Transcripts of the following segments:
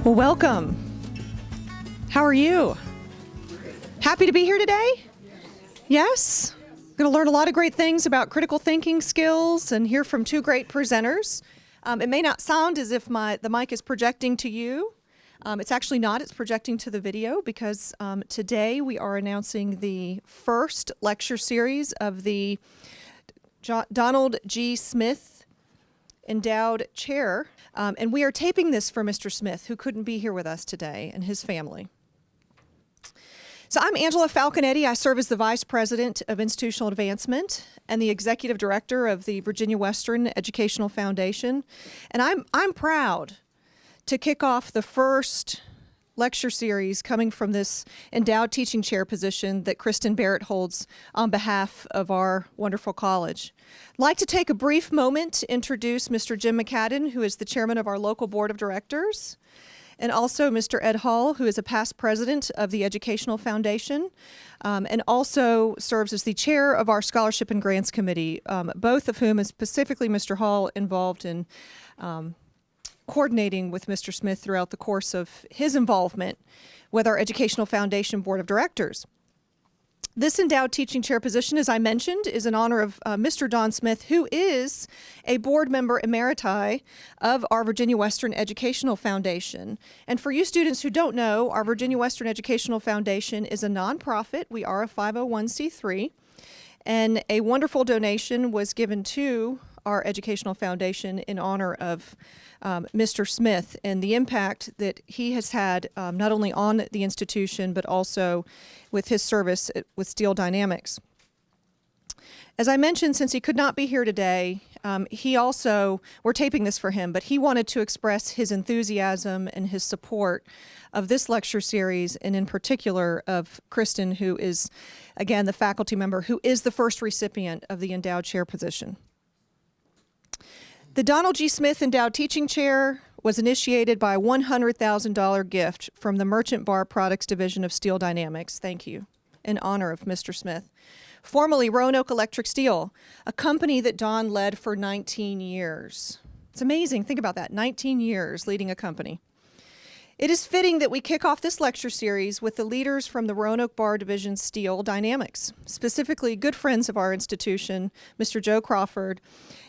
Well, welcome. How are you? Happy to be here today? Yes? Going to learn a lot of great things about critical thinking skills and hear from two great presenters. It may not sound as if the mic is projecting to you. It's actually not. It's projecting to the video because today we are announcing the first lecture series of the Donald G. Smith Endowed Chair. And we are taping this for Mr. Smith, who couldn't be here with us today, and his family. So I'm Angela Falconetti. I serve as the Vice President of Institutional Advancement and the Executive Director of the Virginia Western Educational Foundation. And I'm proud to kick off the first lecture series coming from this endowed teaching chair position that Kristen Barrett holds on behalf of our wonderful college. I'd like to take a brief moment to introduce Mr. Jim McCadden, who is the chairman of our local board of directors, and also Mr. Ed Hall, who is a past president of the Educational Foundation, and also serves as the chair of our Scholarship and Grants Committee, both of whom, and specifically Mr. Hall, involved in coordinating with Mr. Smith throughout the course of his involvement with our Educational Foundation Board of Directors. This endowed teaching chair position, as I mentioned, is in honor of Mr. Don Smith, who is a board member emeriti of our Virginia Western Educational Foundation. And for you students who don't know, our Virginia Western Educational Foundation is a nonprofit. We are a 501c3, and a wonderful donation was given to our Educational Foundation in honor of Mr. Smith and the impact that he has had not only on the institution but also with his service with Steel Dynamics. As I mentioned, since he could not be here today, we're taping this for him, but he wanted to express his enthusiasm and his support of this lecture series, and in particular of Kristen, who is, again, the faculty member who is the first recipient of the endowed chair position. The Donald G. Smith Endowed Teaching Chair was initiated by a $100,000 gift from the Merchant Bar Products Division of Steel Dynamics, thank you, in honor of Mr. Smith. Formerly Roanoke Electric Steel, a company that Don led for 19 years. It's amazing, think about that, 19 years leading a company. It is fitting that we kick off this lecture series with the leaders from the Roanoke Bar Division Steel Dynamics, specifically good friends of our institution, Mr. Joe Crawford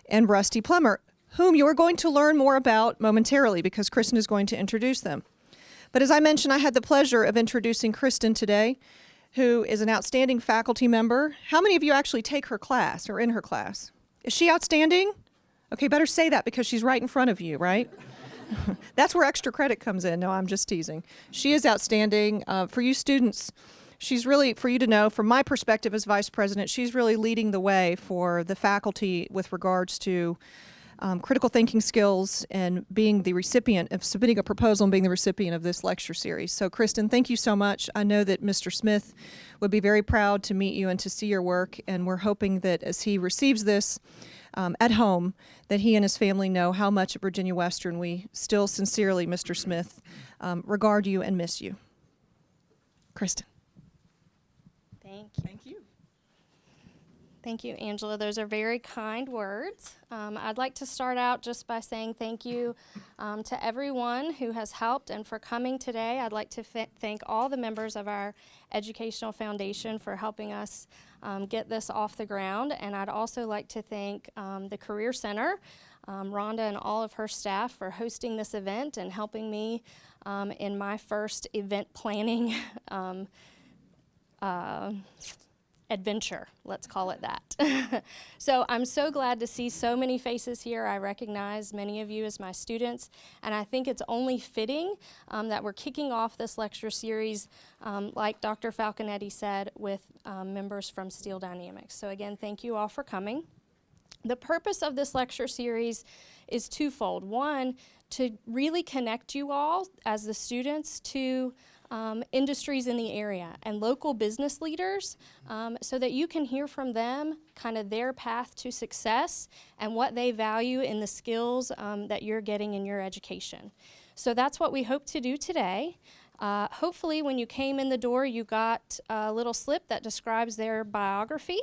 and Rusty Plummer, whom you are going to learn more about momentarily because Kristen is going to introduce them. But as I mentioned, I had the pleasure of introducing Kristen today, who is an outstanding faculty member. How many of you actually take her class or in her class? Is she outstanding? Okay, better say that because she's right in front of you, right? That's where extra credit comes in. No, I'm just teasing. She is outstanding. For you students, she's really, for you to know, from my perspective as vice president, she's really leading the way for the faculty with regards to critical thinking skills and being the recipient of submitting a proposal and being the recipient of this lecture series. So Kristen, thank you so much. I know that Mr. Smith would be very proud to meet you and to see your work, and we're hoping that as he receives this at home, that he and his family know how much at Virginia Western we still sincerely, Mr. Smith, regard you and miss you. Kristen. Thank you. Thank you. Thank you, Angela. Those are very kind words. I'd like to start out just by saying thank you to everyone who has helped and for coming today. I'd like to thank all the members of our Educational Foundation for helping us get this off the ground. And I'd also like to thank the Career Center, Rhonda and all of her staff for hosting this event and helping me in my first event planning adventure, let's call it that. So I'm so glad to see so many faces here. I recognize many of you as my students, and I think it's only fitting that we're kicking off this lecture series, like Dr. Falconetti said, with members from Steel Dynamics. So again, thank you all for coming. The purpose of this lecture series is twofold. One, to really connect you all as the students to industries in the area and local business leaders so that you can hear from them kind of their path to success and what they value in the skills that you're getting in your education. So that's what we hope to do today. Hopefully when you came in the door, you got a little slip that describes their biography.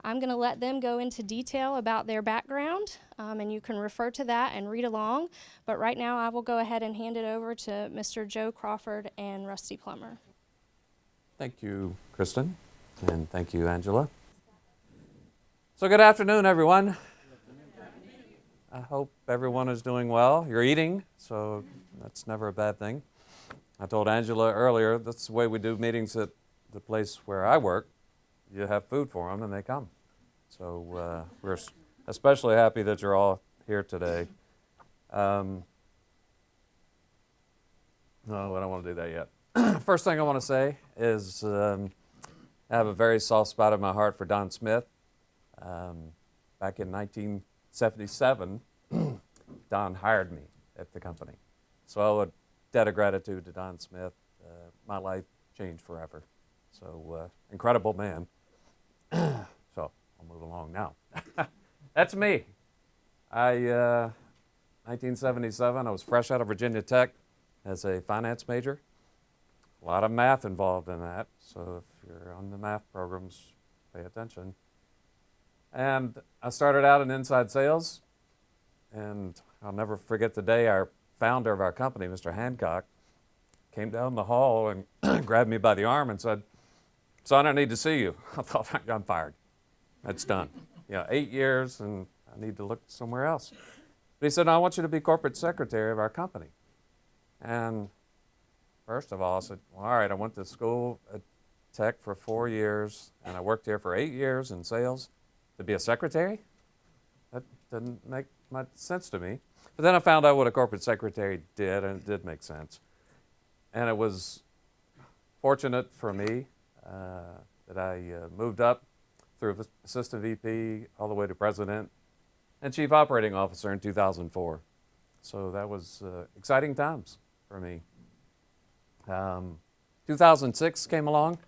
I'm going to let them go into detail about their background, and you can refer to that and read along. But right now I will go ahead and hand it over to Mr. Joe Crawford and Rusty Plummer. Thank you, Kristen, and thank you, Angela. So good afternoon, everyone. I hope everyone is doing well. You're eating, so that's never a bad thing. I told Angela earlier, that's the way we do meetings at the place where I work. You have food for them, and they come. So we're especially happy that you're all here today. No, I don't want to do that yet. First thing I want to say is I have a very soft spot in my heart for Don Smith. Back in 1977, Don hired me at the company. So a debt of gratitude to Don Smith. My life changed forever. So incredible man. So I'll move along now. That's me. 1977, I was fresh out of Virginia Tech as a finance major. A lot of math involved in that, so if you're on the math programs, pay attention. And I started out in inside sales, and I'll never forget the day our founder of our company, Mr. Hancock, came down the hall and grabbed me by the arm and said, "Son, I need to see you." I thought, I'm fired. That's done. 8 years, and I need to look somewhere else. But he said, "No, I want you to be corporate secretary of our company." And first of all, I said, "Well, all right, I went to school at Tech for 4 years, and I worked here for 8 years in sales. To be a secretary? That didn't make much sense to me." But then I found out what a corporate secretary did, and it did make sense. And it was fortunate for me that I moved up through assistant VP all the way to president and chief operating officer in 2004. So that was exciting times for me. 2006 came along.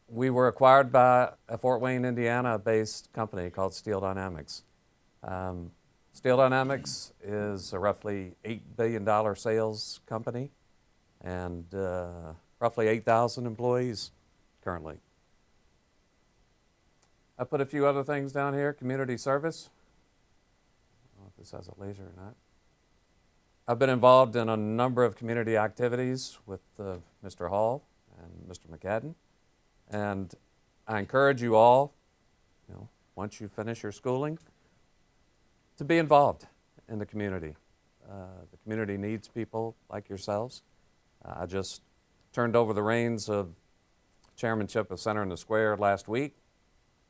We were acquired by a Fort Wayne, Indiana-based company called Steel Dynamics. Steel Dynamics is a roughly $8 billion sales company and roughly 8,000 employees currently. I put a few other things down here. Community service. I don't know if this has a laser or not. I've been involved in a number of community activities with Mr. Hall and Mr. McCadden. And I encourage you all, once you finish your schooling, to be involved in the community. The community needs people like yourselves. I just turned over the reins of chairmanship of Center in the Square last week.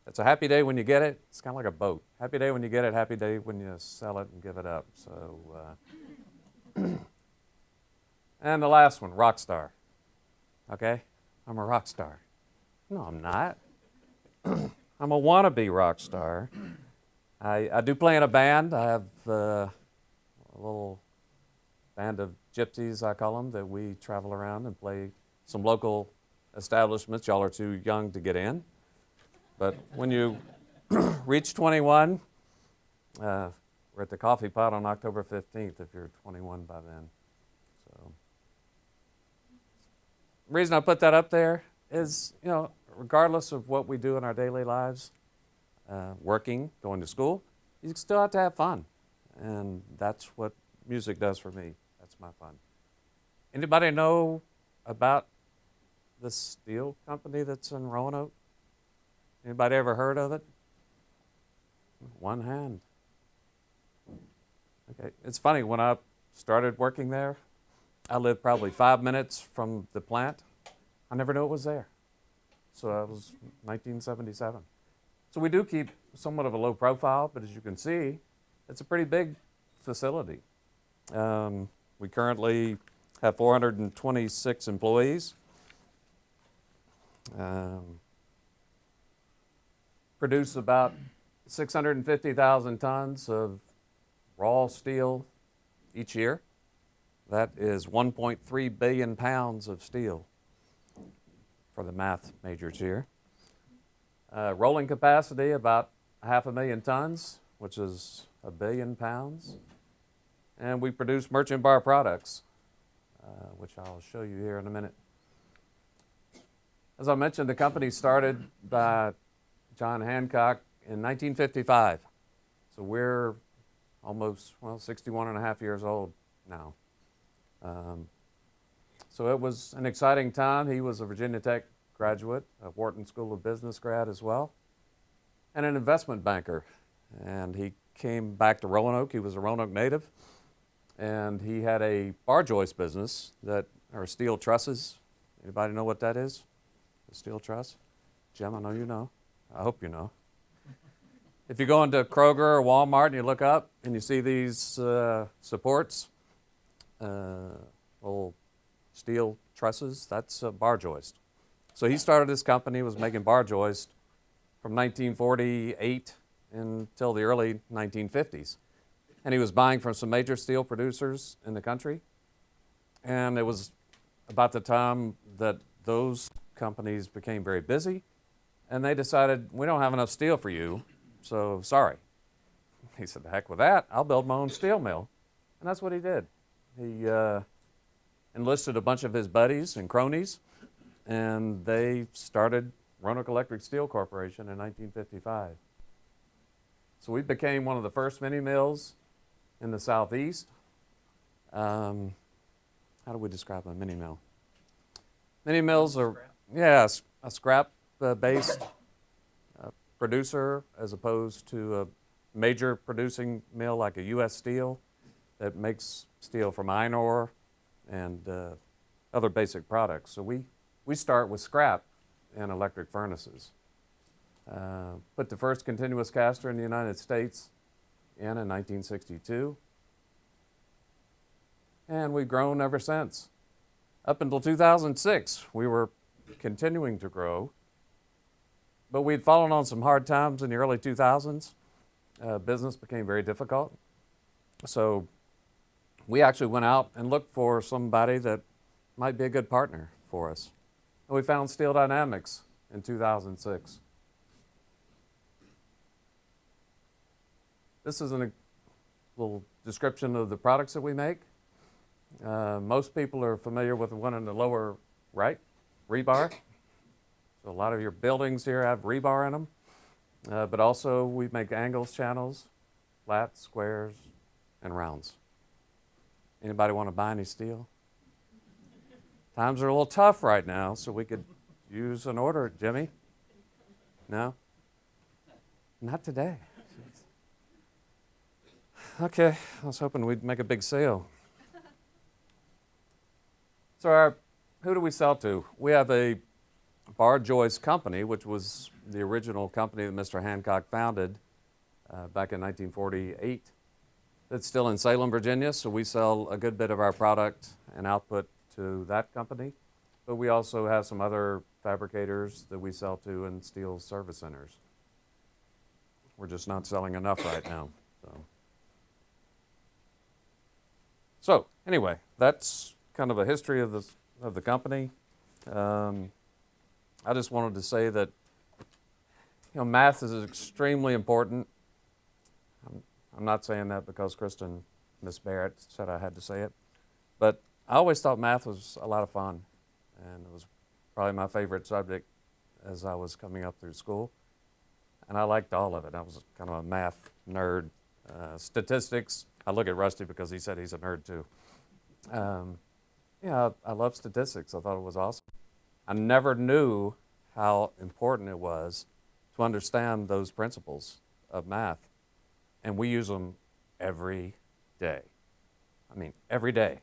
It's a happy day when you get it. It's kind of like a boat. Happy day when you get it, happy day when you sell it and give it up. So, and the last one, rock star. Okay? I'm a rock star. No, I'm not. I'm a wannabe rock star. I do play in a band. I have a little band of gypsies, I call them, that we travel around and play some local establishments. Y'all are too young to get in. But when you reach 21, we're at the Coffee Pot on October 15th if you're 21 by then. So the reason I put that up there is, regardless of what we do in our daily lives, working, going to school, you still have to have fun. And that's what music does for me. That's my fun. Anybody know about the steel company that's in Roanoke? Anybody ever heard of it? One hand. Okay, it's funny, when I started working there, I lived probably 5 minutes from the plant. I never knew it was there. So that was 1977. So we do keep somewhat of a low profile, but as you can see, it's a pretty big facility. We currently have 426 employees. Produce about 650,000 tons of raw steel each year. That is 1.3 billion pounds of steel for the math majors here. Rolling capacity about 500,000 tons, which is 1 billion pounds. And we produce merchant bar products. which I'll show you here in a minute. As I mentioned, the company started by John Hancock in 1955. So we're almost, 61 and a half years old now. So it was an exciting time. He was a Virginia Tech graduate, a Wharton School of Business grad as well, and an investment banker. And he came back to Roanoke. He was a Roanoke native. And he had a bar joist business that are steel trusses. Anybody know what that is? A steel truss? Jim, I know you know. I hope you know. If you go into Kroger or Walmart and you look up and you see these supports, little steel trusses, that's a bar joist. So he started this company, was making bar joist from 1948 until the early 1950s. And he was buying from some major steel producers in the country. And it was about the time that those companies became very busy, and they decided, we don't have enough steel for you, so sorry. He said, the heck with that, I'll build my own steel mill. And that's what he did. He enlisted a bunch of his buddies and cronies, and they started Roanoke Electric Steel Corporation in 1955. So we became one of the first mini mills in the Southeast. How do we describe a mini mill? Mini mills are, a scrap-based producer as opposed to a major producing mill like a U.S. Steel that makes steel from iron ore and other basic products. So we start with scrap in electric furnaces. Put the first continuous caster in the United States in 1962. And we've grown ever since. Up until 2006, we were continuing to grow, but we'd fallen on some hard times in the early 2000s. Business became very difficult. So we actually went out and looked for somebody that might be a good partner for us. And we found Steel Dynamics in 2006. This is a little description of the products that we make. Most people are familiar with the one in the lower right, rebar. So a lot of your buildings here have rebar in them. But also we make angles, channels, flats, squares, and rounds. Anybody want to buy any steel? Times are a little tough right now, so we could use an order, Jimmy. No? Not today. Okay, I was hoping we'd make a big sale. So who do we sell to? We have a bar joist company, which was the original company that Mr. Hancock founded back in 1948. It's still in Salem, Virginia, so we sell a good bit of our product and output to that company. But we also have some other fabricators that we sell to in steel service centers. We're just not selling enough right now. So anyway, that's kind of a history of the company. I just wanted to say that math is extremely important. I'm not saying that because Kristen, Miss Barrett, said I had to say it, but I always thought math was a lot of fun, and it was probably my favorite subject as I was coming up through school, and I liked all of it. I was kind of a math nerd. Statistics, I look at Rusty because he said he's a nerd too. I love statistics. I thought it was awesome. I never knew how important it was to understand those principles of math. And we use them every day. I mean, every day.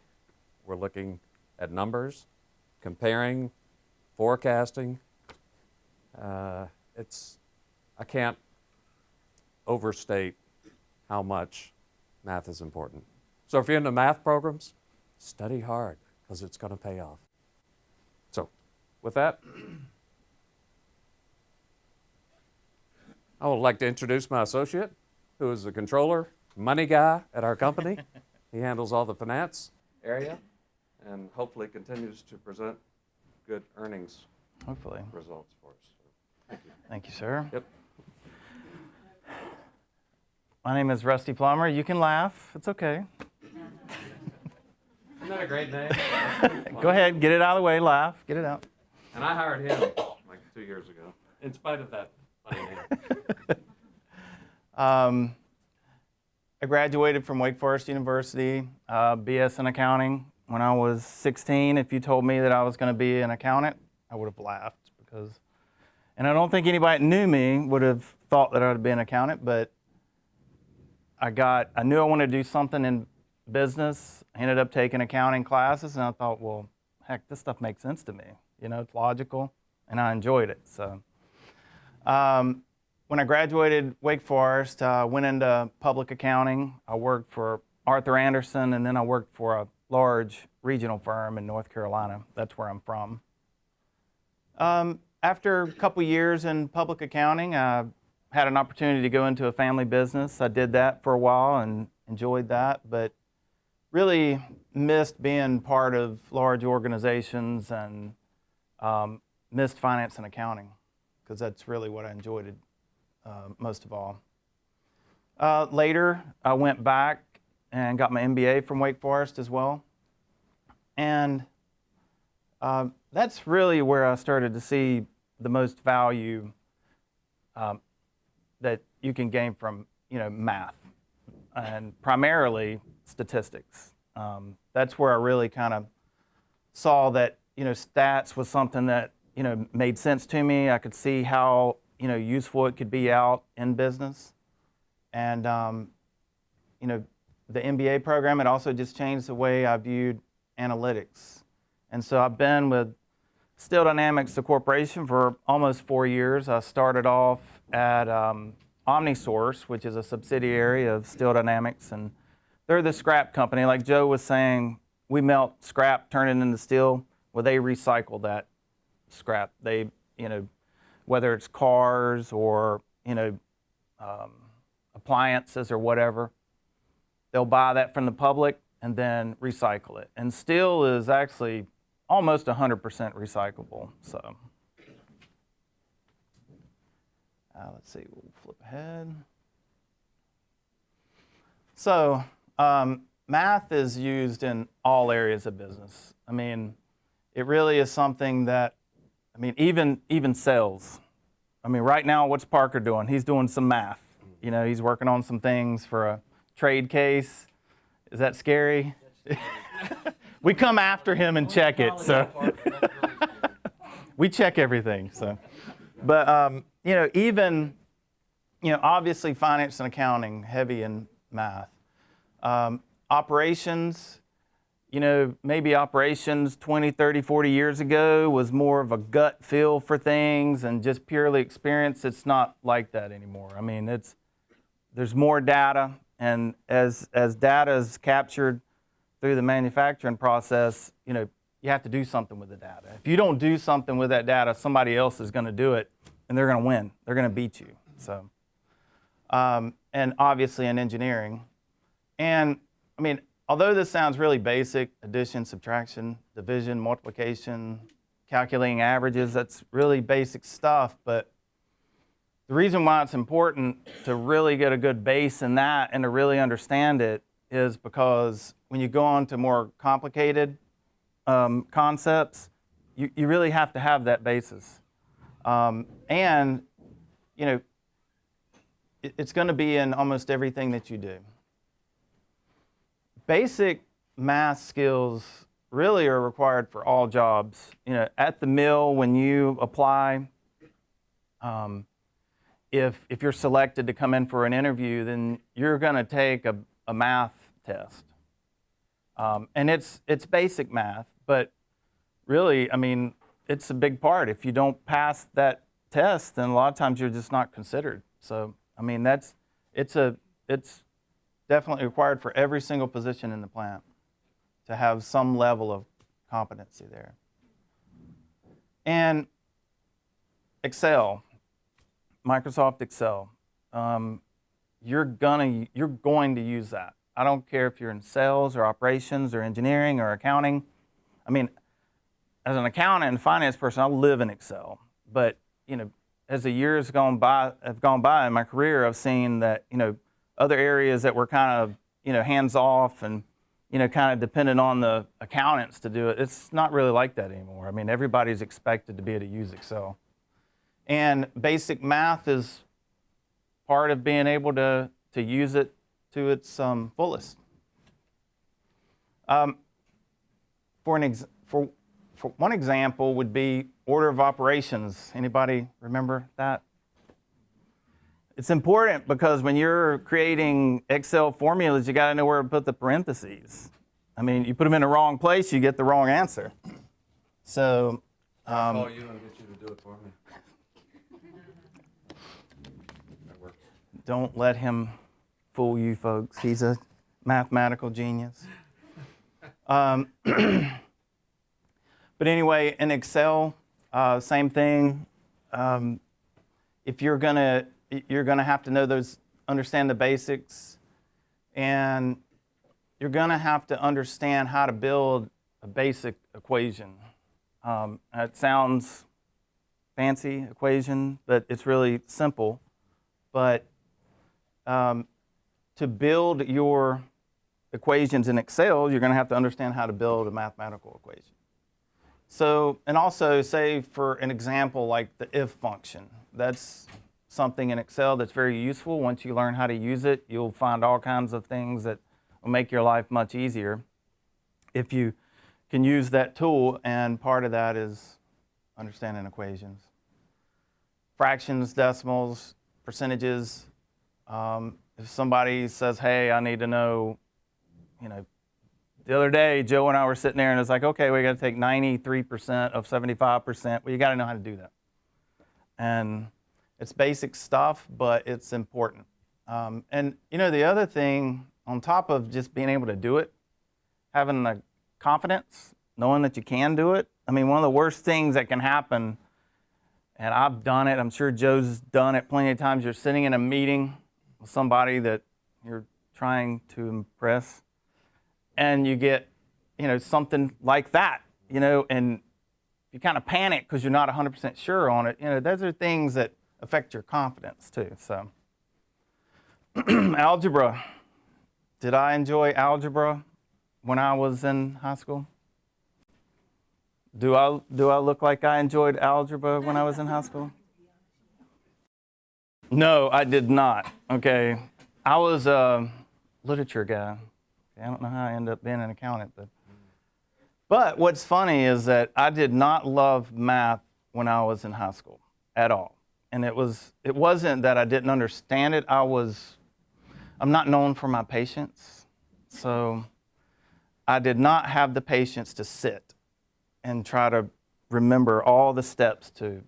We're looking at numbers, comparing, forecasting. I can't overstate how much math is important. So if you're into math programs, study hard because it's going to pay off. So with that, I would like to introduce my associate, who is the controller, money guy at our company. He handles all the finance area and hopefully continues to present good earnings Hopefully. results for us. So, thank you. Thank you, sir. Yep. My name is Rusty Plummer. You can laugh. It's okay. And that a great name? Go ahead, get it out of the way, laugh, get it out. And I hired him like 2 years ago, in spite of that funny name. I graduated from Wake Forest University, BS in accounting. When I was 16, if you told me that I was going to be an accountant, I would have laughed and I don't think anybody that knew me would have thought that I would be an accountant, but I knew I wanted to do something in business. I ended up taking accounting classes, and I thought, well, heck, this stuff makes sense to me. You know, it's logical, and I enjoyed it. So when I graduated Wake Forest, I went into public accounting. I worked for Arthur Anderson, and then I worked for a large regional firm in North Carolina. That's where I'm from. After a couple years in public accounting, I had an opportunity to go into a family business. I did that for a while and enjoyed that, but really missed being part of large organizations and missed finance and accounting, because that's really what I enjoyed most of all. Later, I went back and got my MBA from Wake Forest as well. And that's really where I started to see the most value that you can gain from, math, and primarily statistics. That's where I really kind of saw that, stats was something that, made sense to me. I could see how, useful it could be out in business. And, the MBA program, it also just changed the way I viewed analytics. And so I've been with Steel Dynamics, the corporation, for almost 4 years. I started off at OmniSource, which is a subsidiary of Steel Dynamics, and they're the scrap company. Like Joe was saying, we melt scrap, turn it into steel. Well, they recycle that scrap. They, whether it's cars or, appliances or whatever, they'll buy that from the public and then recycle it. And steel is actually almost 100% recyclable. So, let's see, we'll flip ahead. So, math is used in all areas of business. I mean, it really is something that, even sales. Right now, what's Parker doing? He's doing some math. He's working on some things for a trade case. Is that scary? We come after him and check it, so we check everything. So, but obviously finance and accounting, heavy in math. Operations, maybe operations 20, 30, 40 years ago was more of a gut feel for things and just purely experience. It's not like that anymore. There's more data, and as data is captured through the manufacturing process, you have to do something with the data. If you don't do something with that data, somebody else is going to do it, and they're going to win. They're going to beat you. So, and obviously in engineering. And, although this sounds really basic, addition, subtraction, division, multiplication, calculating averages, that's really basic stuff, but the reason why it's important to really get a good base in that and to really understand it is because when you go on to more complicated concepts, you really have to have that basis. And, it's going to be in almost everything that you do. Basic math skills really are required for all jobs. At the mill, when you apply, if you're selected to come in for an interview, then you're going to take a math test. And it's basic math, but really, it's a big part. If you don't pass that test, then a lot of times you're just not considered. So, it's definitely required for every single position in the plant to have some level of competency there. And Excel. Microsoft Excel, you're going to use that. I don't care if you're in sales or operations or engineering or accounting. As an accountant and finance person, I live in Excel. But as the years have gone by in my career, I've seen that other areas that were kind of hands off and kind of dependent on the accountants to do it. It's not really like that anymore. I mean, everybody's expected to be able to use Excel. And basic math is part of being able to use it to its fullest. For one example would be order of operations. Anybody remember that? It's important because when you're creating Excel formulas, you got to know where to put the parentheses. I mean, you put them in the wrong place, you get the wrong answer. So, I'll call you and get you to do it for me. That works. Don't let him fool you, folks. He's a mathematical genius. But anyway, in Excel, same thing. If you're gonna have to know understand the basics, and you're gonna have to understand how to build a basic equation. It sounds fancy equation, but it's really simple. But to build your equations in Excel, you're gonna have to understand how to build a mathematical equation. So, and also say for an example like the if function, that's something in Excel that's very useful. Once you learn how to use it, you'll find all kinds of things that will make your life much easier if you can use that tool, and part of that is understanding equations. Fractions, decimals, percentages. If somebody says, hey, I need to know, the other day, Joe and I were sitting there and it's like, okay, we got to take 93% of 75%. Well, you got to know how to do that. And it's basic stuff, but it's important. And the other thing, on top of just being able to do it, having the confidence, knowing that you can do it. I mean, one of the worst things that can happen, and I've done it, I'm sure Joe's done it plenty of times, you're sitting in a meeting with somebody that you're trying to impress, and you get, something like that, and you kind of panic because you're not 100% sure on it. Those are things that affect your confidence too. So, algebra. Did I enjoy algebra when I was in high school? Do I look like I enjoyed algebra when I was in high school? No, I did not. Okay, I was a literature guy. I don't know how I ended up being an accountant, but what's funny is that I did not love math when I was in high school at all. And it wasn't that I didn't understand it. I'm not known for my patience. So I did not have the patience to sit and try to remember all the steps to,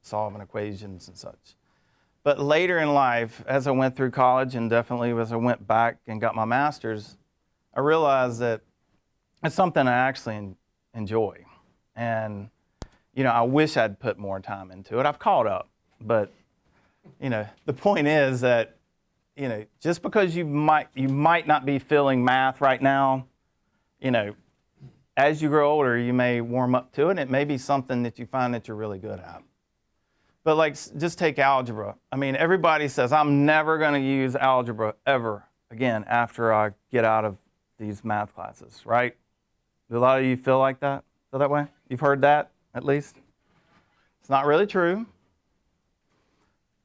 solving equations and such. But later in life, as I went through college and definitely as I went back and got my master's, I realized that it's something I actually enjoy. And, I wish I'd put more time into it. I've caught up, but, the point is that, just because you might not be feeling math right now, as you grow older, you may warm up to it. It may be something that you find that you're really good at. But just take algebra. I mean, everybody says, I'm never going to use algebra ever again after I get out of these math classes, right? Do a lot of you feel that way? You've heard that, at least? It's not really true.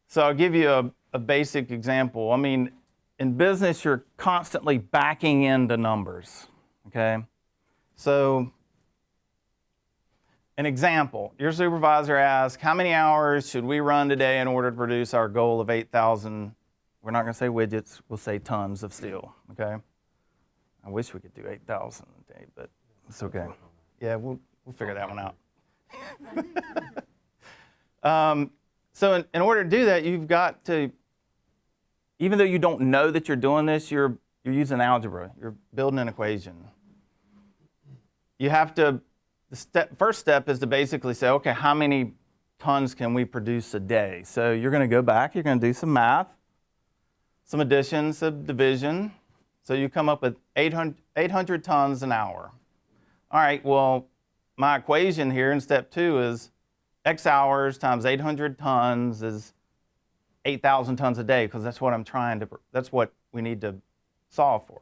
So I'll give you a basic example. I mean, in business, you're constantly backing into numbers, okay? So, an example, your supervisor asks, how many hours should we run today in order to produce our goal of 8,000, we're not going to say widgets, we'll say tons of steel, okay? I wish we could do 8,000 a day, but it's okay. Yeah, we'll figure that one out. So in order to do that, you've got to, even though you don't know that you're doing this, you're using algebra. You're building an equation. You have to, first step is to basically say, okay, how many tons can we produce a day? So you're going to go back, you're going to do some math, some addition, some division. So you come up with 800 tons an hour. All right, well, my equation here in step 2 is X hours times 800 tons is 8,000 tons a day, because that's what that's what we need to solve for.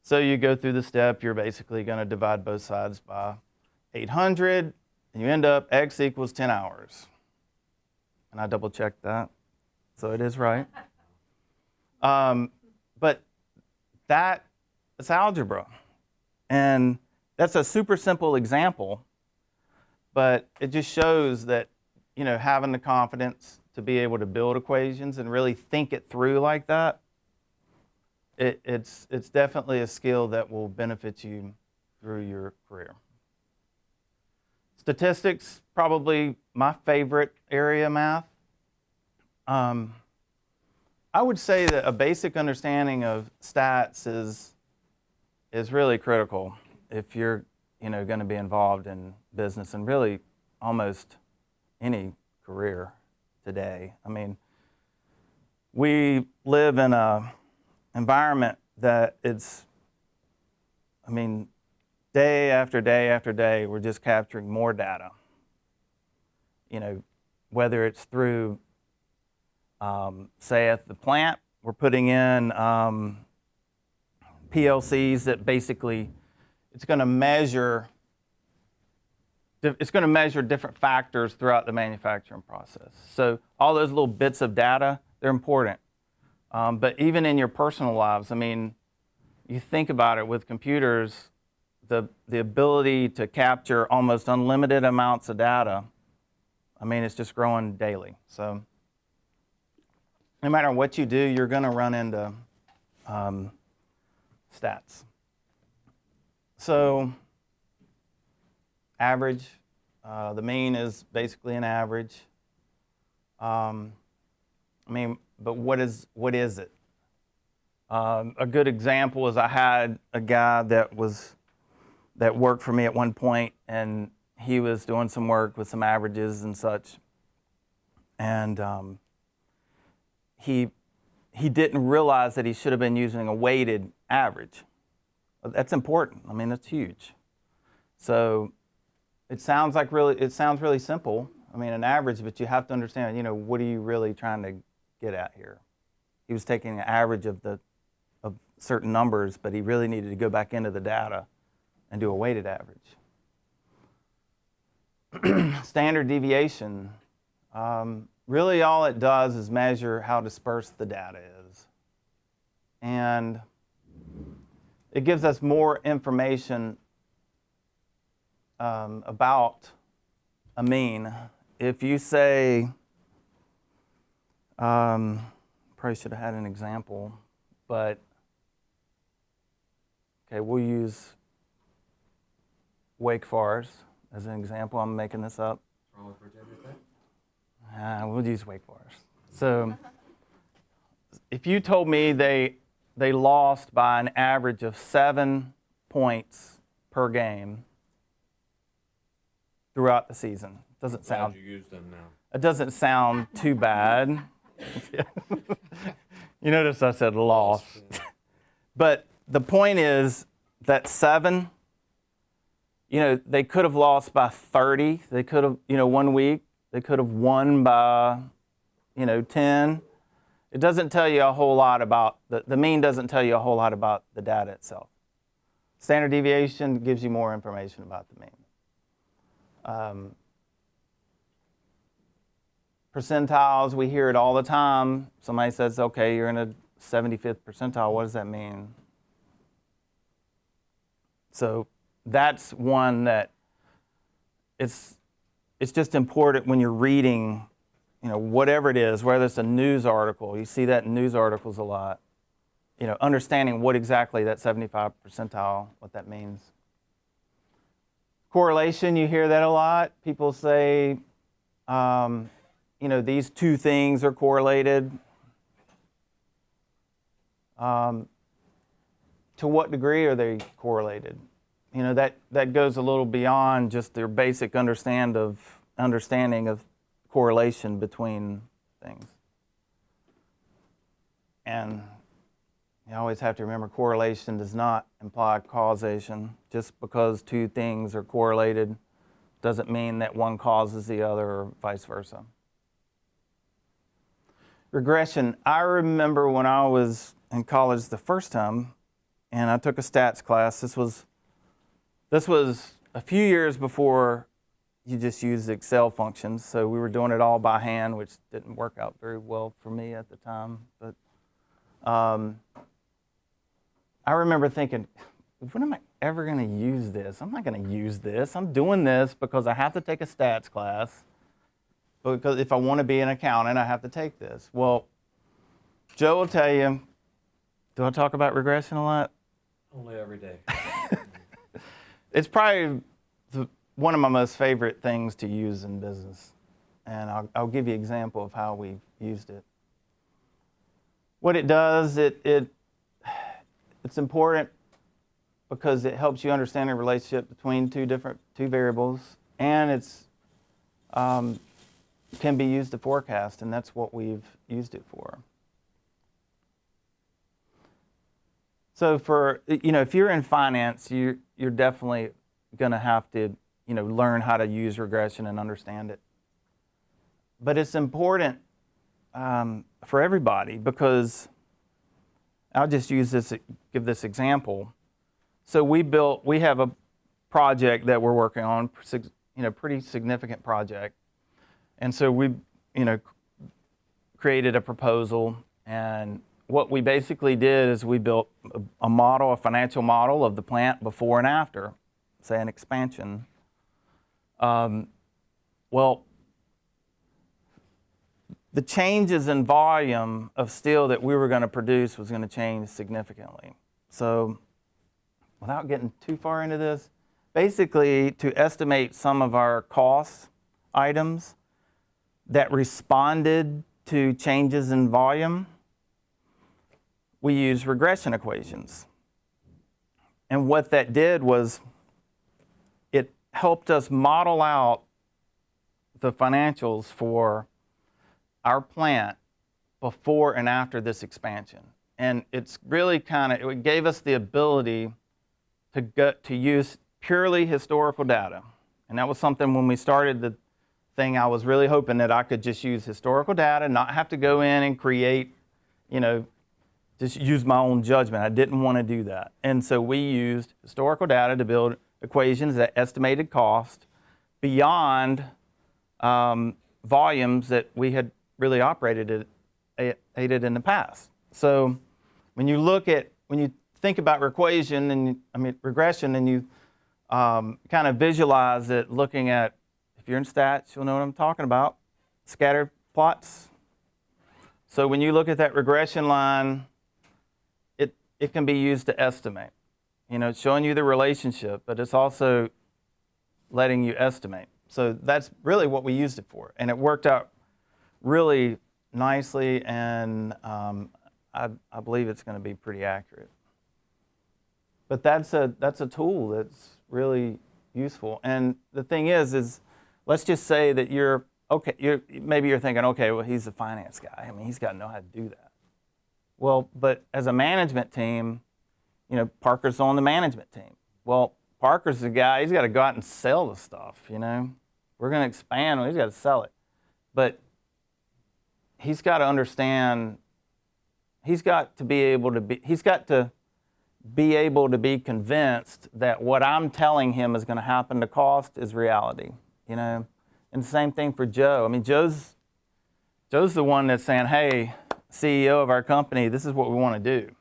So you go through the step, you're basically going to divide both sides by 800, and you end up x equals 10 hours. And I double checked that, so it is right. But it's algebra. And that's a super simple example, but it just shows that, having the confidence to be able to build equations and really think it through like that, it's definitely a skill that will benefit you through your career. Statistics, probably my favorite area of math. I would say that a basic understanding of stats is really critical if you're going to be involved in business and really almost any career today. I mean, we live in a environment that day after day after day, we're just capturing more data. Whether it's through, say at the plant, we're putting in PLCs that basically, it's going to measure different factors throughout the manufacturing process. So all those little bits of data, they're important. But even in your personal lives, you think about it with computers, the ability to capture almost unlimited amounts of data, it's just growing daily. So no matter what you do, you're going to run into stats. So average, the mean is basically an average. But what is it? A good example is I had a guy that worked for me at one point, and he was doing some work with some averages and such, and he didn't realize that he should have been using a weighted average. That's important. That's huge. So it sounds really simple. An average, but you have to understand, what are you really trying to get at here? He was taking an average of certain numbers, but he really needed to go back into the data and do a weighted average. Standard deviation, really all it does is measure how dispersed the data is. And it gives us more information about a mean. If you say, probably should have had an example, but okay, we'll use Wake Forest as an example. I'm making this up. What's wrong with Virginia Tech? We'll use Wake Forest. So if you told me they lost by an average of 7 points per game throughout the season, doesn't sound. Glad you used them now. It doesn't sound too bad. You notice I said lost. But the point is that 7, they could have lost by 30. They could have, 1 week. They could have won by, 10. It doesn't tell you a whole lot about, the mean doesn't tell you a whole lot about the data itself. Standard deviation gives you more information about the mean. Percentiles, we hear it all the time. Somebody says, okay, you're in a 75th percentile. What does that mean? So that's one that it's just important when you're reading, whatever it is, whether it's a news article. You see that in news articles a lot. Understanding what exactly that 75th percentile, what that means. Correlation, you hear that a lot. People say, these two things are correlated. To what degree are they correlated? That goes a little beyond just their basic understanding of correlation between things. And you always have to remember, correlation does not imply causation. Just because two things are correlated doesn't mean that one causes the other or vice versa. Regression. I remember when I was in college the first time, and I took a stats class. This was a few years before you just used Excel functions, so we were doing it all by hand, which didn't work out very well for me at the time. But I remember thinking, when am I ever going to use this? I'm not going to use this. I'm doing this because I have to take a stats class, because if I want to be an accountant, I have to take this. Well, Joe will tell you, do I talk about regression a lot? Only every day. It's probably one of my most favorite things to use in business. And I'll give you an example of how we used it. What it does, it's important because it helps you understand the relationship between two variables, and it's can be used to forecast, and that's what we've used it for. So if you're in finance, you're definitely going to have to, learn how to use regression and understand it. But it's important for everybody, because I'll just give this example. So we have a project that we're working on, pretty significant project. And so we, created a proposal, and what we basically did is we built a financial model of the plant before and after, say an expansion. Well, the changes in volume of steel that we were going to produce was going to change significantly. So without getting too far into this, basically to estimate some of our cost items that responded to changes in volume, we used regression equations. And what that did was it helped us model out the financials for our plant before and after this expansion. And it's really it gave us the ability to use purely historical data. And that was something when we started the thing, I was really hoping that I could just use historical data, not have to go in and create, just use my own judgment. I didn't want to do that. And so we used historical data to build equations that estimated cost beyond volumes that we had really operated at in the past. So when you think about regression, and you kind of visualize it looking at, if you're in stats, you'll know what I'm talking about, scatter plots. So when you look at that regression line, it can be used to estimate. It's showing you the relationship, but it's also letting you estimate. So that's really what we used it for. And it worked out really nicely, and I believe it's going to be pretty accurate. But that's a tool that's really useful. And the thing is let's just say that maybe you're thinking, okay, well, he's a finance guy. He's got to know how to do that. Well, but as a management team, Parker's on the management team. Well, Parker's the guy, he's got to go out and sell the stuff, We're going to expand, he's got to sell it. But he's got to understand, he's got to be able to be convinced that what I'm telling him is going to happen to cost is reality, And the same thing for Joe. Joe's the one that's saying, hey, CEO of our company, this is what we want to do.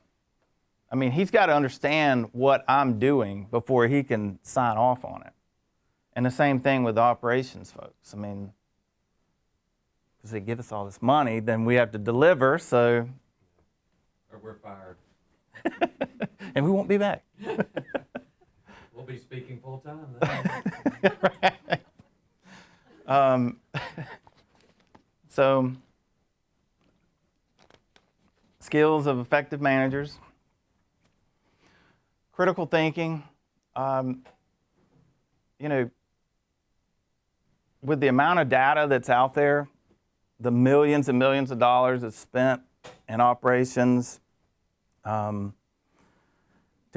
He's got to understand what I'm doing before he can sign off on it. And the same thing with the operations folks. Because they give us all this money, then we have to deliver, so. Or we're fired. And we won't be back. We'll be speaking full time then. Right. So, skills of effective managers. Critical thinking. With the amount of data that's out there, the millions and millions of dollars that's spent in operations, to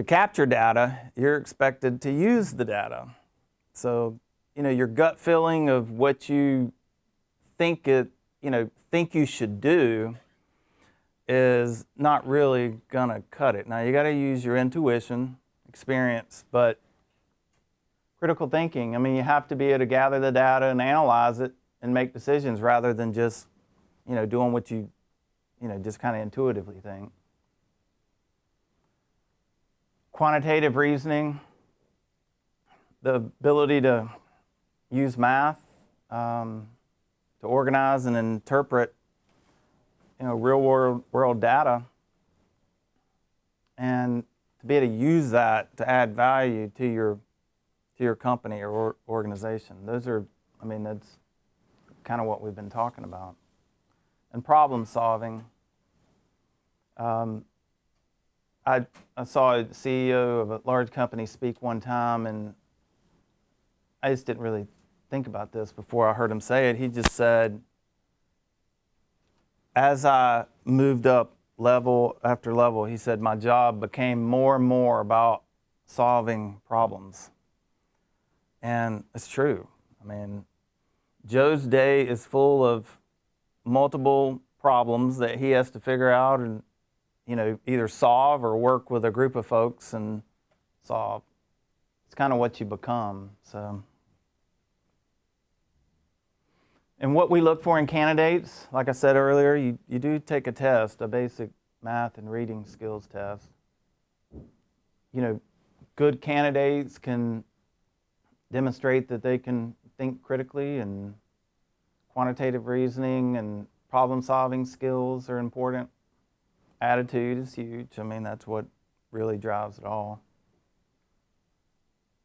capture data, you're expected to use the data. So, your gut feeling of what you think you should do is not really gonna cut it. Now you gotta use your intuition, experience, but critical thinking, I mean, you have to be able to gather the data and analyze it and make decisions rather than just, doing what you just kind of intuitively think. Quantitative reasoning, the ability to use math to organize and interpret, real world data, and to be able to use that to add value to your company or organization. That's kind of what we've been talking about. And problem solving. I saw a CEO of a large company speak one time, and I just didn't really think about this before I heard him say it. He just said, as I moved up level after level, he said, my job became more and more about solving problems. And it's true. I mean, Joe's day is full of multiple problems that he has to figure out and, either solve or work with a group of folks and solve. It's kind of what you become. So, and what we look for in candidates, like I said earlier, you do take a test, a basic math and reading skills test. Good candidates can demonstrate that they can think critically, and quantitative reasoning and problem-solving skills are important. Attitude is huge. I mean, that's what really drives it all.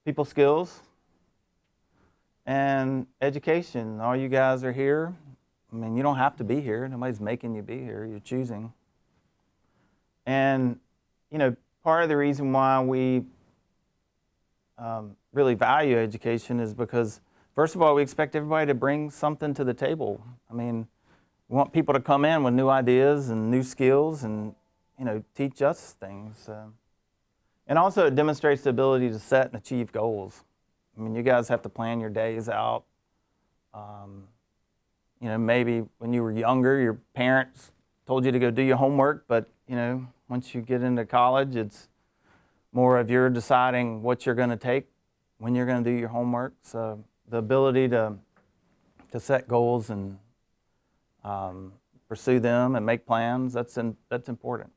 People skills and education. All you guys are here. I mean, you don't have to be here. Nobody's making you be here. You're choosing. And, part of the reason why we really value education is because, first of all, we expect everybody to bring something to the table. I mean, we want people to come in with new ideas and new skills and, teach us things. And also it demonstrates the ability to set and achieve goals. I mean, you guys have to plan your days out. Maybe when you were younger, your parents told you to go do your homework, but, once you get into college, it's more of you're deciding what you're going to take, when you're going to do your homework. So the ability to set goals and pursue them and make plans, that's important.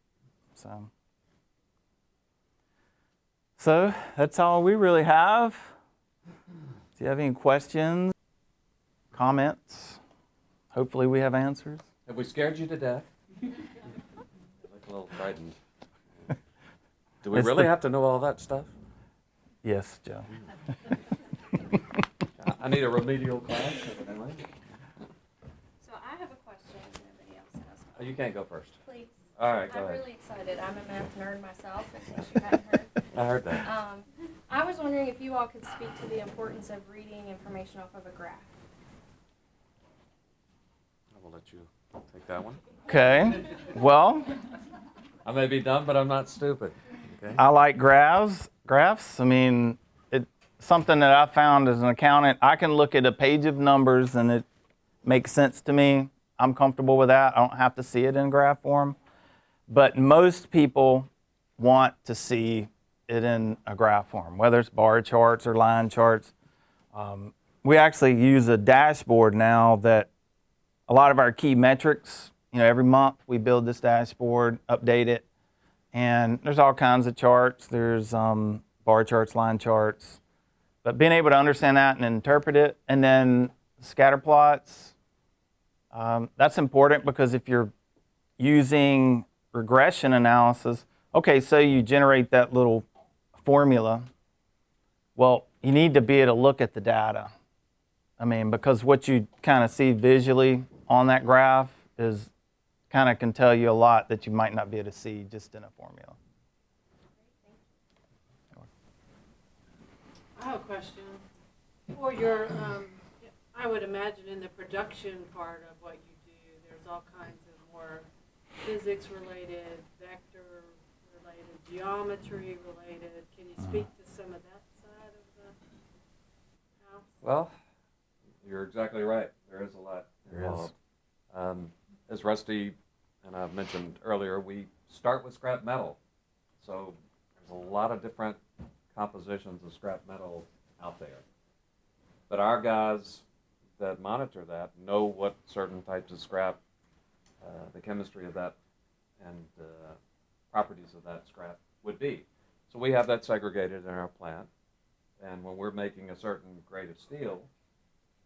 So that's all we really have. Do you have any questions, comments? Hopefully we have answers. Have we scared you to death? Like a little frightened. Do we really have to know all that stuff? Yes, Joe. I need a remedial class, evidently. So I have a question if nobody else has one. Oh, you can't go first. Please. All right, go I'm ahead. really excited. I'm a math nerd myself, in case you hadn't heard. I heard that. I was wondering if you all could speak to the importance of reading information off of a graph. I will let you take that one. Okay. Well, I may be dumb, but I'm not stupid. Okay. I like graphs. I mean, it's something that I found as an accountant. I can look at a page of numbers and it makes sense to me. I'm comfortable with that. I don't have to see it in graph form. But most people want to see it in a graph form, whether it's bar charts or line charts. We actually use a dashboard now that a lot of our key metrics, every month we build this dashboard, update it, and there's all kinds of charts. There's bar charts, line charts, but being able to understand that and interpret it, and then scatter plots, that's important because if you're using regression analysis, okay, so you generate that little formula, well, you need to be able to look at the data. I mean, because what you kind of see visually on that graph is kind of can tell you a lot that you might not be able to see just in a formula. I have a question. For your, I would imagine in the production part of what you do, there's all kinds of more physics-related, vector-related, geometry-related. Can you speak to some of that side of the house? Well, you're exactly right. There is a lot involved. As Rusty and I've mentioned earlier, we start with scrap metal. So there's a lot of different compositions of scrap metal out there. But our guys that monitor that know what certain types of scrap, the chemistry of that, and properties of that scrap would be. So we have that segregated in our plant. And when we're making a certain grade of steel,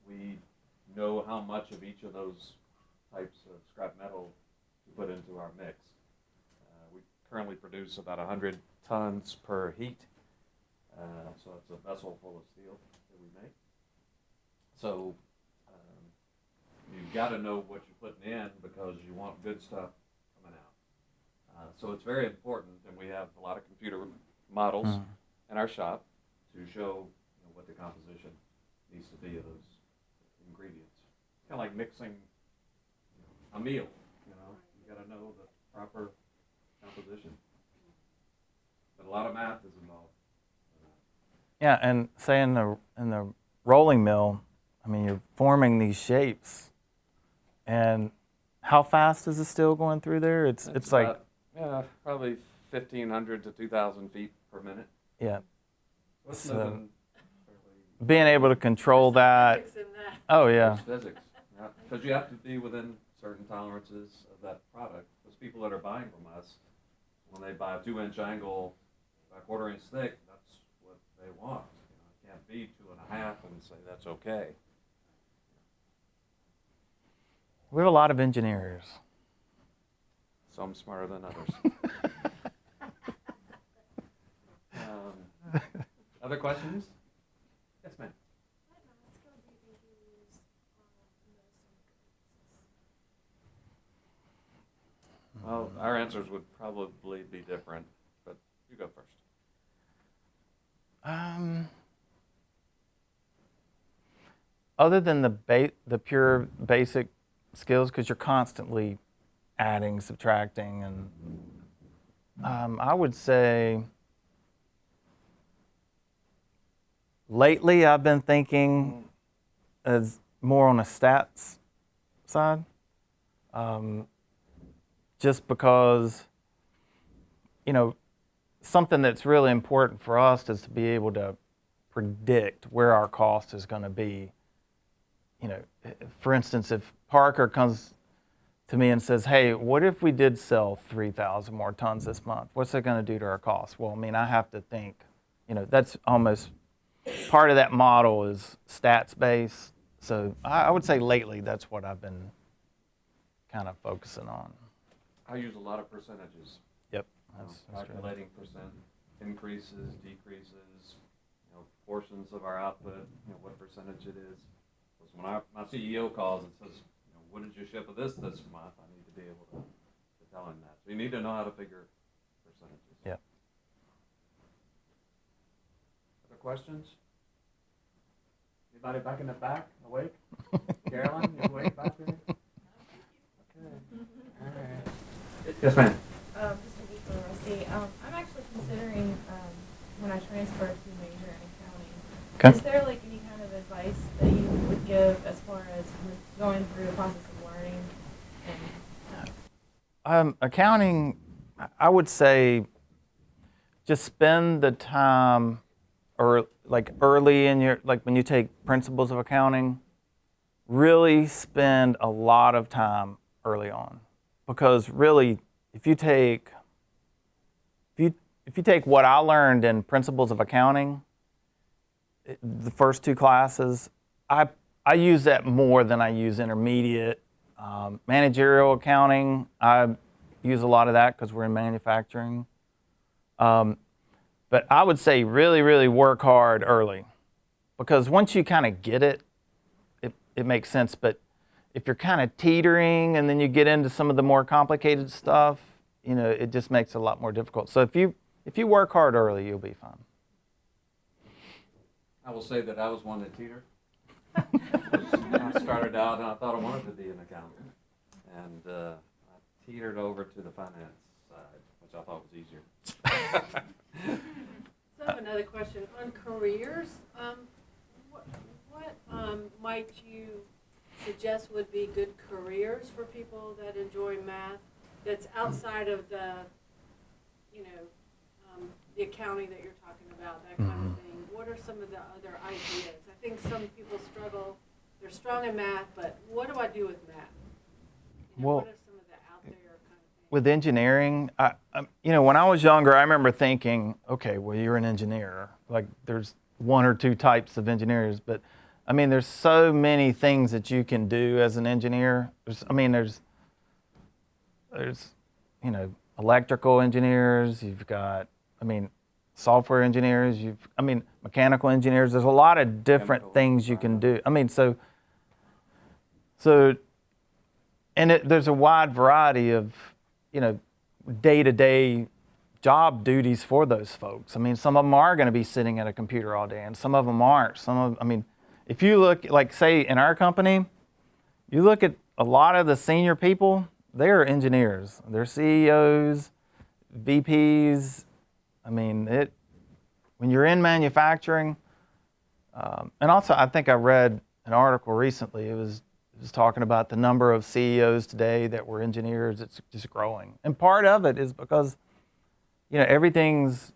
we know how much of each of those types of scrap metal to put into our mix. We currently produce about 100 tons per heat. So it's a vessel full of steel that we make. So you've got to know what you're putting in because you want good stuff coming out. So it's very important, and we have a lot of computer models in our shop to show what the composition needs to be of those ingredients. Kind of like mixing a meal, you got to know the proper composition. But a lot of math is involved. Yeah, and say in the rolling mill, I mean, you're forming these shapes, and how fast is the steel going through there? It's like probably 1,500 to 2,000 feet per minute. Yeah. So being able to control that. Physics in that. Oh yeah. There's physics, because you have to be within certain tolerances of that product. Those people that are buying from us, when they buy a 2-inch angle, a 1/4 inch thick, that's what they want. It can't be 2.5 and say that's okay. We have a lot of engineers. Some smarter than others. Other questions? Yes, ma'am. What math skill do you think you use most in Well, our answers would probably be different, but you go first. Other than the pure basic skills, because you're constantly adding, subtracting, and I would say lately I've been thinking as more on a stats side, just because, something that's really important for us is to be able to predict where our cost is going to be. For instance, if Parker comes to me and says, hey, what if we did sell 3,000 more tons this month? What's that going to do to our costs? Well, I have to think, that's almost part of that model is stats based. So I would say lately that's what I've been kind of focusing on. I use a lot of percentages. Yep. Calculating percent increases, decreases, portions of our output, what percentage it is. So when my CEO calls and says, what did you ship of this month? I need to be able to tell him that. So you need to know how to figure percentages. Yeah. Other questions? Anybody back in the back awake? Carolyn, you awake back there? Okay. All right. Yes, ma'am. Just a week for Rusty. I'm actually considering when I transfer to major in accounting. Okay. Is there like any kind of advice that you would give as far as going through the process of learning? And, accounting, I would say, just spend the time, or like early in your, like when you take principles of accounting, really spend a lot of time early on, because really, if you take what I learned in principles of accounting, the first 2 classes, I use that more than I use intermediate. Managerial accounting, I use a lot of that because we're in manufacturing. But I would say really, really work hard early, because once you kind of get it, it makes sense. But if you're kind of teetering and then you get into some of the more complicated stuff, it just makes it a lot more difficult. So if you work hard early, you'll be fine. I will say that I was one that teetered. I started out and I thought I wanted to be an accountant. And I teetered over to the finance side, which I thought was easier. So I have another question on careers. What might you suggest would be good careers for people that enjoy math? that's outside of the, the accounting that you're talking about, that kind of thing? What are some of the other ideas? I think some people struggle, they're strong in math, but what do I do with math? Well, what are some of the out there kind of things? with engineering, when I was younger, I remember thinking, okay, well, you're an engineer. Like, there's one or two types of engineers, but I mean, there's so many things that you can do as an engineer. There's electrical engineers. You've got, software engineers. Mechanical engineers. There's a lot of different Chemical, things you can do. environmental. There's a wide variety of, day-to-day job duties for those folks. Some of them are going to be sitting at a computer all day, and some of them aren't. If you look, like, say, in our company, you look at a lot of the senior people, they're engineers. They're CEOs, VPs. When you're in manufacturing, and also I think I read an article recently. It was talking about the number of CEOs today that were engineers. It's just growing, and part of it is because, everything's,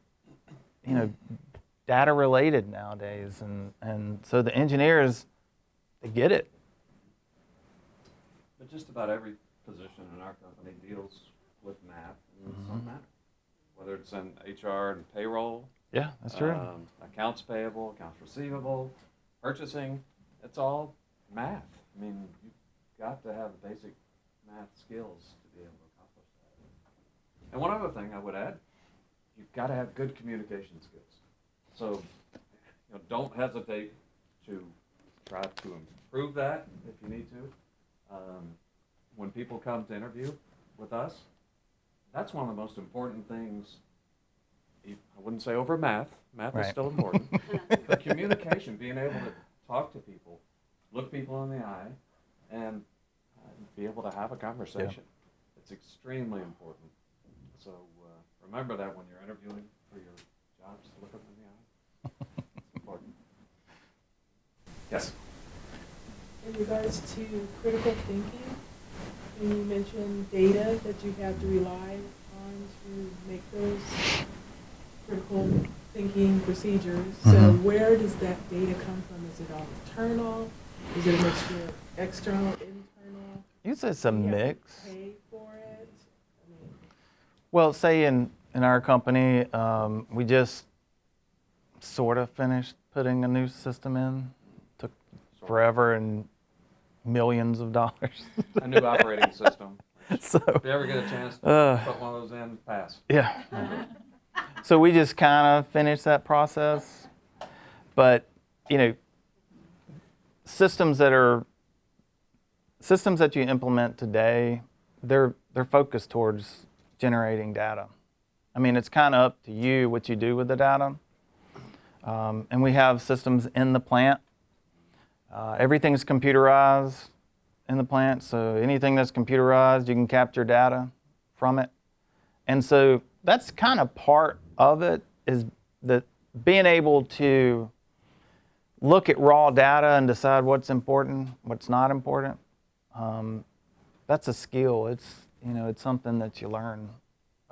data related nowadays, and so the engineers, they get it. But just about every position in our company deals with math in some manner, whether it's in HR and payroll, Yeah, that's true. accounts payable, accounts receivable, purchasing. It's all math. You've got to have the basic math skills to be able to accomplish that. And one other thing I would add, you've got to have good communication skills. So, don't hesitate to try to improve that if you need to. When people come to interview with us, that's one of the most important things. I wouldn't say over math. Math is Right. still important. But communication, being able to talk to people, look people in the eye, and be able to have a conversation. It's extremely important. So remember that when you're interviewing for your jobs, look them in the eye. It's important. Yes? In regards to critical thinking, and you mentioned data that you have to rely on to make those critical thinking procedures. So where does that data come from? Is it all internal? Is it a mixture of external, internal? You'd say it's a Do you have to mix. pay for it? Well, say in our company, we just sort of finished putting a new system in. Took forever and millions of dollars. A new operating system. So, If you ever get a chance to put one of those in, pass. yeah. So we just kind of finished that process. But, systems that you implement today, they're focused towards generating data. It's kind of up to you what you do with the data. And we have systems in the plant. Everything's computerized in the plant, so anything that's computerized, you can capture data from it. And so that's kind of part of it, is that being able to look at raw data and decide what's important, what's not important. That's a skill. It's something that you learn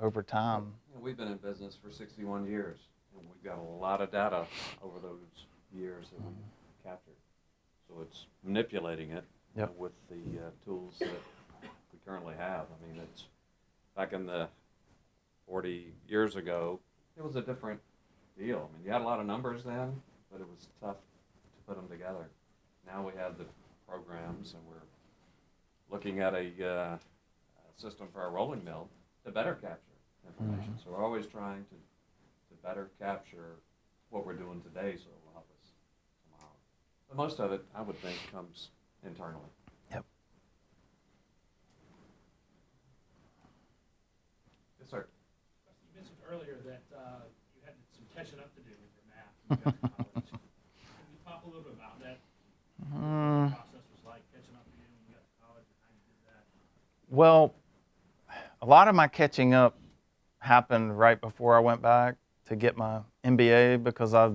over time. We've been in business for 61 years, and we've got a lot of data over those years that we've captured. So it's manipulating it with the tools that we currently have. It's back in the 40 years ago, it was a different deal. You had a lot of numbers then, but it was tough to put them together. Now we have the programs, and we're looking at a system for our rolling mill to better capture information. So we're always trying to better capture what we're doing today, so it will help us tomorrow. But most of it, I would think, comes internally. Yep. Yes, sir. You mentioned earlier that you had some catching up to do with your math when you got to college. Can you talk a little bit about that? What the process was like catching up to you when you got to college and how you did that? Well, a lot of my catching up happened right before I went back to get my MBA, because I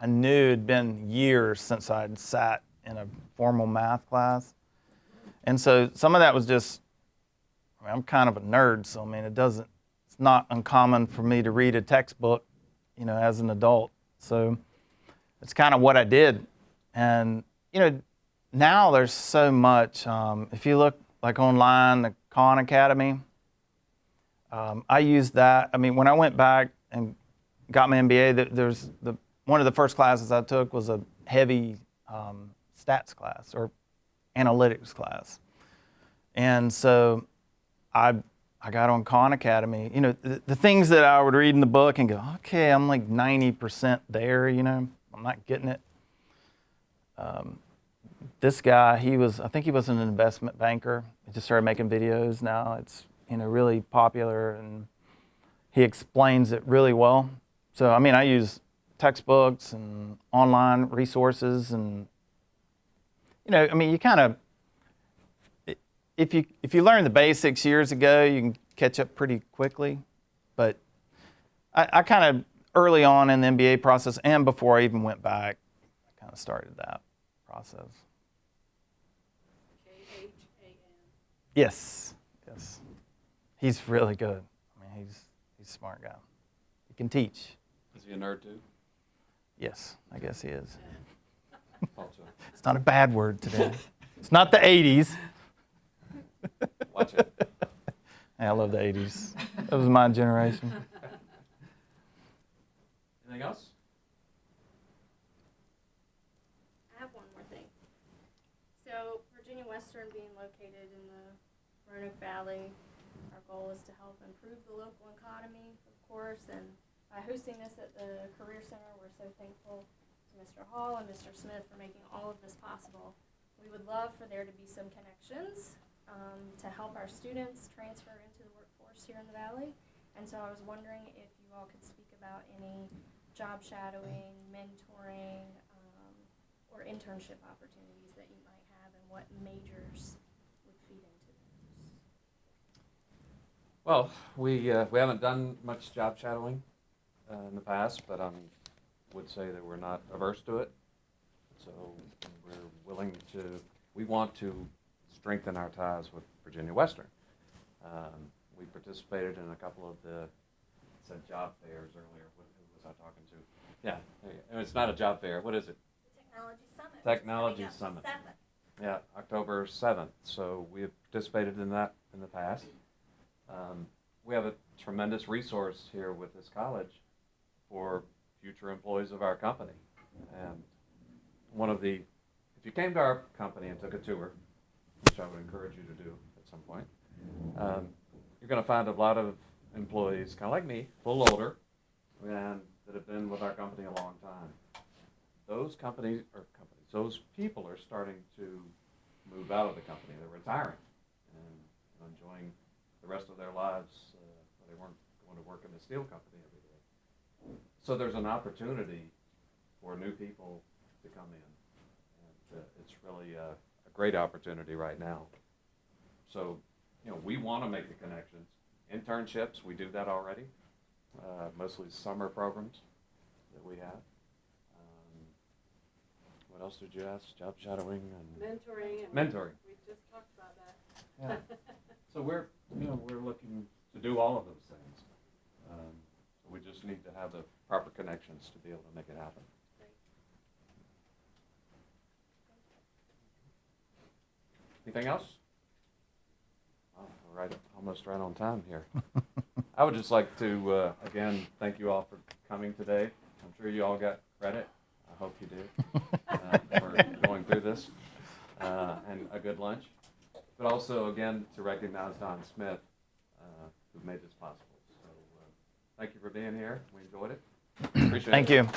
knew it'd been years since I'd sat in a formal math class. And so some of that was just, mean, I'm kind of a nerd, so I mean, it's not uncommon for me to read a textbook, you know, as an adult. So it's kind of what I did. And, you know, now there's so much. If you look like online, the Khan Academy, I used that. I mean, when I went back and got my MBA, one of the first classes I took was a heavy stats class or analytics class. And so I got on Khan Academy. You know, the things that I would read in the book and go, okay, I'm like 90% there, you know, I'm not getting it. This guy, I think he was an investment banker. He just started making videos now. It's, you know, really popular, and he explains it really well. So, I mean, I use textbooks and online resources, and, you know, I mean, you kind of, if you learn the basics years ago, you can catch up pretty quickly. But I kind of, early on in the MBA process and before I even went back, I kind of started that process. K-H-A-N. Yes. He's really good. I mean, he's a smart guy. He can teach. Is he a nerd too? Yes, I guess he is. Thought so. It's not a bad word today. It's not the 80s. Watch it. I love the 80s. That was my generation. Anything else? I have one more thing. So Virginia Western being located in the Roanoke Valley, our goal is to help improve the local economy, of course, and by hosting this at the Career Center, we're so thankful to Mr. Hall and Mr. Smith for making all of this possible. We would love for there to be some connections to help our students transfer into the workforce here in the Valley. And so I was wondering if you all could speak about any job shadowing, mentoring, or internship opportunities that you might have, and what majors would feed into those. Well, we haven't done much job shadowing in the past, but I would say that we're not averse to it. So we want to strengthen our ties with Virginia Western. We participated in a couple of the job fairs earlier. Who was I talking to? Yeah, and it's not a job fair. What is it? Technology Summit. Technology Summit. Yeah, October 7th. So we have participated in that in the past. We have a tremendous resource here with this college for future employees of our company. And if you came to our company and took a tour, which I would encourage you to do at some point, you're going to find a lot of employees, kind of like me, a little older, and that have been with our company a long time. Those people are starting to move out of the company. They're retiring and enjoying the rest of their lives. They weren't going to work in the steel company every day. So there's an opportunity for new people to come in. And it's really a great opportunity right now. So, you know, we want to make the connections. Internships, we do that already. Mostly summer programs that we have. What else did you ask? Job shadowing and mentoring. We just talked about that. Yeah. So we're looking to do all of those things. So we just need to have the proper connections to be able to make it happen. Anything else? Oh, we're almost right on time here. I would just like to, again, thank you all for coming today. I'm sure you all got credit. I hope you did for going through this and a good lunch. But also, again, to recognize Don Smith, who made this possible. So thank you for being here. We enjoyed it. Appreciate it. Thank you.